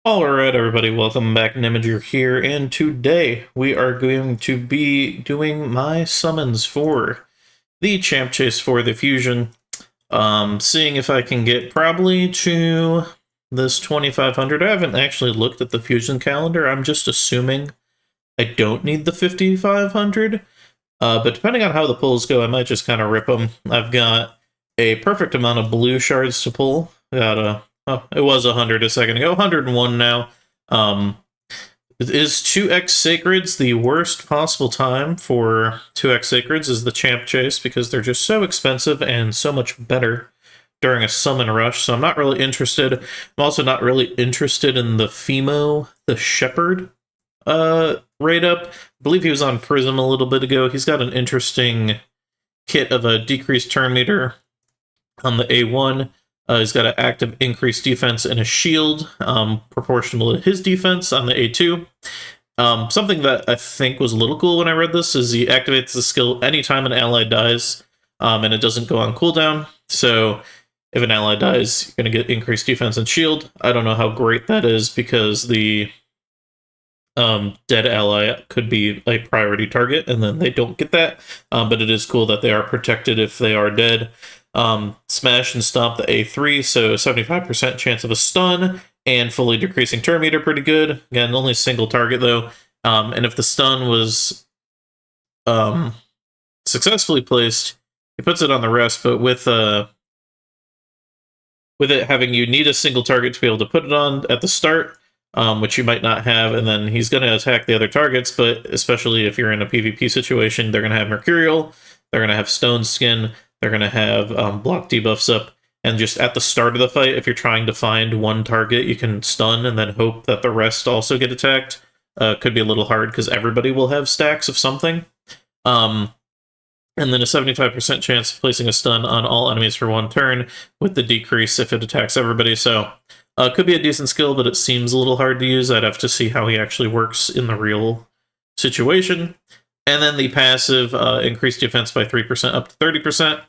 Alright everybody, welcome back. Nemager here, and today we are going to be doing my summons for the Champ Chase for the Fusion. Seeing if I can get probably to this 2500. I haven't actually looked at the Fusion calendar, I'm just assuming I don't need the 5500. But depending on how the pulls go, I might just kind of rip them. I've got a perfect amount of blue shards to pull. Got a it was 100 a second ago, 101 now. Is 2x Sacreds the worst possible time for 2x Sacreds is the Champ Chase, because they're just so expensive and so much better during a summon rush, so I'm not really interested. I'm also not really interested in the Fimo, the Shepherd, rate up. I believe he was on Prism a little bit ago. He's got an interesting kit of a decreased turn meter on the A1. He's got an active increased defense and a shield proportional to his defense on the A2. Something that I think was a little cool when I read this is he activates the skill anytime an ally dies, and it doesn't go on cooldown. So if an ally dies, you're going to get increased defense and shield. I don't know how great that is, because the dead ally could be a priority target, and then they don't get that. But it is cool that they are protected if they are dead. Smash and stomp the A3, so 75% chance of a stun, and fully decreasing turn meter, pretty good. Again, only single target though. And if the stun was successfully placed, he puts it on the rest, but with it having you need a single target to be able to put it on at the start, which you might not have, and then he's going to attack the other targets, but especially if you're in a PvP situation, they're going to have Mercurial, they're going to have Stone Skin, they're going to have block debuffs up, and just at the start of the fight, if you're trying to find one target, you can stun and then hope that the rest also get attacked. Could be a little hard, because everybody will have stacks of something. And then a 75% chance of placing a stun on all enemies for one turn, with the decrease if it attacks everybody, so could be a decent skill, but it seems a little hard to use. I'd have to see how he actually works in the real situation. And then the passive, increased defense by 3% up to 30%,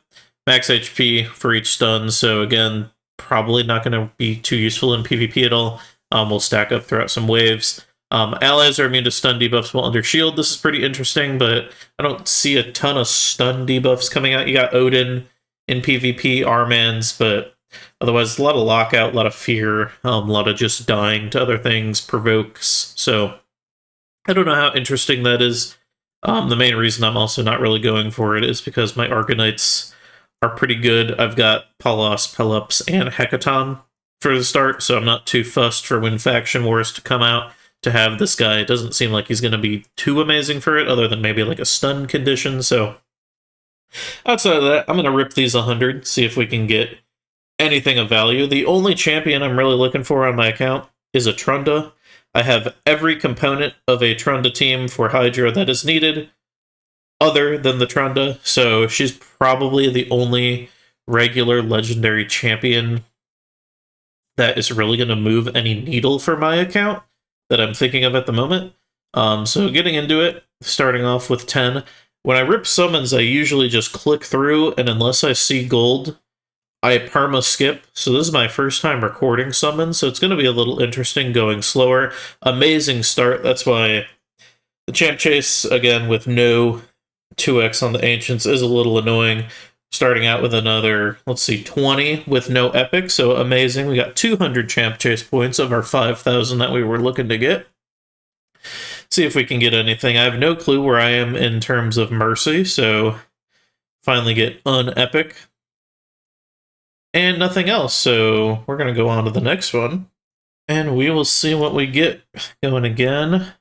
max HP for each stun, so again, probably not going to be too useful in PvP at all. We'll stack up throughout some waves. Allies are immune to stun debuffs while under shield. This is pretty interesting, but I don't see a ton of stun debuffs coming out. You got Odin in PvP, Armans, but otherwise a lot of lockout, a lot of fear, a lot of just dying to other things, provokes, so I don't know how interesting that is. The main reason I'm also not really going for it is because my Argonites are pretty good. I've got Palos, Pelops, and Hecaton for the start, so I'm not too fussed for when Faction Wars to come out to have this guy. It doesn't seem like he's going to be too amazing for it, other than maybe like a stun condition, so outside of that, I'm going to rip these 100, see if we can get anything of value. The only champion I'm really looking for on my account is a Trunda. I have every component of a Trunda team for Hydra that is needed, other than the Trunda, so she's probably the only regular legendary champion that is really going to move any needle for my account that I'm thinking of at the moment. So getting into it, starting off with 10. When I rip summons, I usually just click through, and unless I see gold, I perma skip. So this is my first time recording summons, so it's going to be a little interesting going slower. Amazing start. That's why the Champ Chase, again, with no 2x on the Ancients, is a little annoying. Starting out with another, let's see, 20 with no epic, so amazing. We got 200 Champ Chase points of our 5,000 that we were looking to get. See if we can get anything. I have no clue where I am in terms of Mercy, so finally get unepic. And nothing else, so we're going to go on to the next one. And we will see what we get. Going again.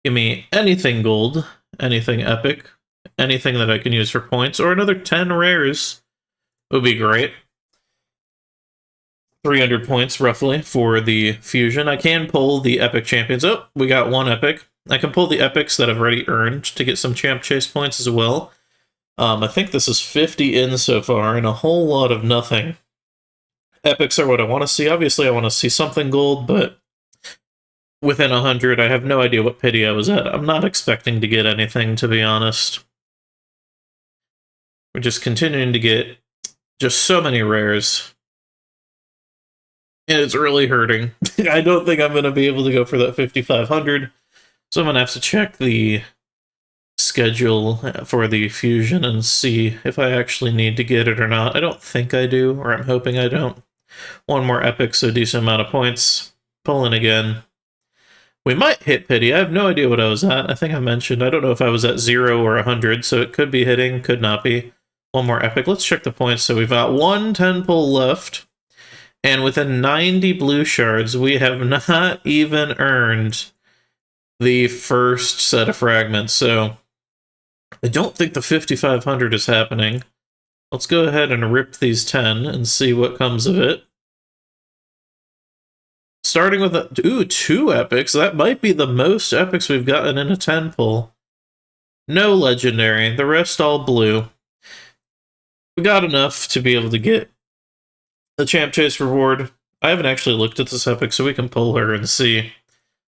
Give me anything gold, anything epic, anything that I can use for points, or another 10 rares would be great. 300 points, roughly, for the Fusion. I can pull the epic champions. Oh, we got one epic. I can pull the epics that I've already earned to get some Champ Chase points as well. I think this is 50 in so far, and a whole lot of nothing. Epics are what I want to see. Obviously, I want to see something gold, but within 100, I have no idea what pity I was at. I'm not expecting to get anything, to be honest. We're just continuing to get just so many rares. and it's really hurting. I don't think I'm going to be able to go for that 5,500, so I'm going to have to check the schedule for the fusion and see if I actually need to get it or not. I don't think I do, or I'm hoping I don't. One more epic, so decent amount of points. Pulling again. We might hit pity. I have no idea what I was at. I think I mentioned. I don't know if I was at 0 or 100, so it could be hitting, could not be. One more epic. Let's check the points. So we've got 1 10 pull left. And with a 90 blue shards, we have not even earned the first set of fragments. So I don't think the 5,500 is happening. Let's go ahead and rip these 10 and see what comes of it. Starting with, 2 epics. That might be the most epics we've gotten in a 10 pull. No legendary. The rest all blue. We got enough to be able to get the Champ Chase reward. I haven't actually looked at this epic, so we can pull her and see.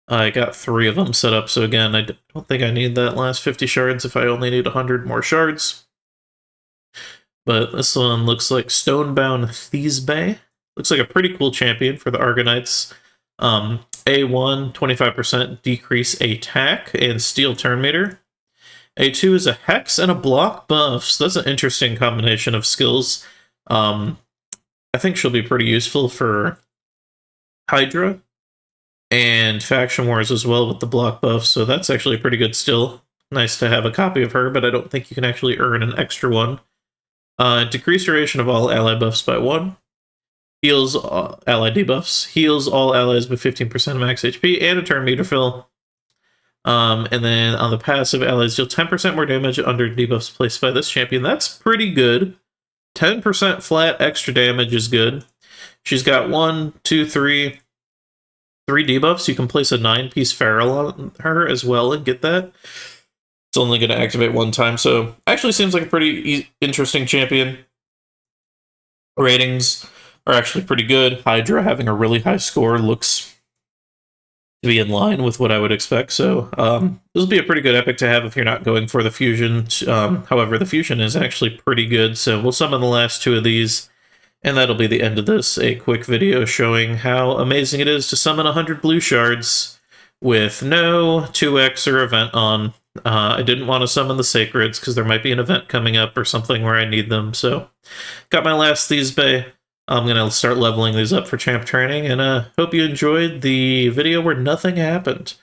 I got 3 of them set up, so again, I don't think I need that last 50 shards if I only need 100 more shards. But this one looks like Stonebound Thisbe. Looks like a pretty cool champion for the Argonauts. A1, 25% decrease attack and steal turn meter. A2 is a hex and a block buff, so that's an interesting combination of skills. I think she'll be pretty useful for Hydra and Faction Wars as well with the block buff, so that's actually pretty good still. Nice to have a copy of her, but I don't think you can actually earn an extra one. Decrease duration of all ally buffs by 1. Heals ally debuffs. Heals all allies by 15% max HP and a turn meter fill. And then on the passive, allies deal 10% more damage under debuffs placed by this champion. That's pretty good. 10% flat extra damage is good. She's got 1, 2, 3 debuffs. You can place a 9-piece feral on her as well and get that. It's only going to activate 1 time, so actually seems like a pretty interesting champion. Ratings are actually pretty good. Hydra having a really high score looks to be in line with what I would expect, so this will be a pretty good epic to have if you're not going for the fusion. However, the fusion is actually pretty good, so we'll summon the last 2 of these, and that'll be the end of this. A quick video showing how amazing it is to summon 100 blue shards with no 2x or event on. I didn't want to summon the Sacreds because there might be an event coming up or something where I need them, so got my last Thisbe. I'm going to start leveling these up for champ training, and hope you enjoyed the video where nothing happened.